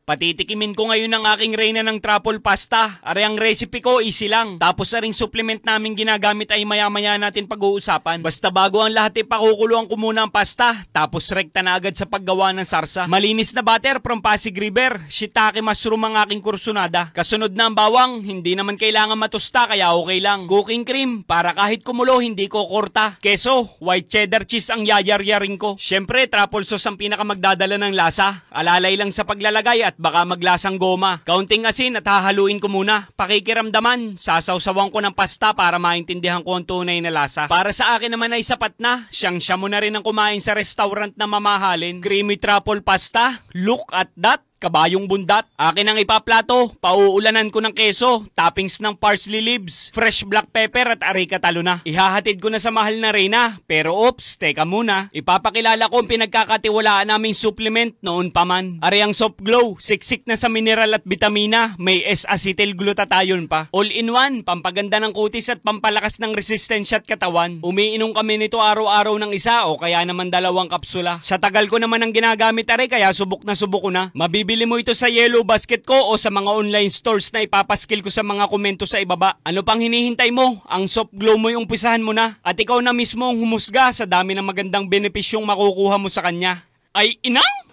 Patitikimin ko ngayon ang aking reyna ng truffle pasta. Are ang recipe ko, easy lang. Tapos sa ring supplement namin ginagamit ay maya-maya natin pag-uusapan. Basta bago ang lahat ipakukuluan ko muna ang pasta. Tapos rekta na agad sa paggawa ng sarsa. Malinis na butter from Pasig River. Shiitake mushroom ang aking kursunada. Kasunod na ang bawang, hindi naman kailangan matusta kaya okay lang. Cooking cream, para kahit kumulo hindi ko korta. Keso, white cheddar cheese ang yayar-yaring ko. Syempre, truffle sauce ang pinakamagdadala ng lasa. Alalay lang sa paglalagay at baka maglasang goma. Kaunting asin at hahaluin ko muna. Pakikiramdaman, sasawsawan ko ng pasta para maintindihan ko ang tunay na lasa. Para sa akin naman ay sapat na. Siyang-siya mo na rin ang kumain sa restaurant na mamahalin. Creamy truffle pasta, look at that. Kabayong bundat. Akin ang ipaplato. Pauulanan ko ng keso, toppings ng parsley leaves, fresh black pepper at areca talo na. Ihahatid ko na sa mahal na reyna. Pero oops, teka muna. Ipapakilala ko ang pinagkakatiwalaan naming supplement noon pa man. Are ang Soft Glow, siksik na sa mineral at bitamina. May S-acetylglutathione pa. All-in-one, pampaganda ng kutis at pampalakas ng resistensya at katawan. Umiinom kami nito araw-araw ng isa o kaya naman 2 kapsula. Sa tagal ko naman ang ginagamit are kaya subok na subok ko na. Bibili mo ito sa Yellow Basket ko o sa mga online stores na ipapaskil ko sa mga komento sa ibaba. Ano pang hinihintay mo? Ang Soft Glow mo yung umpisahan mo na. At ikaw na mismo ang humusga sa dami ng magandang benepisyong makukuha mo sa kanya. Ay inang!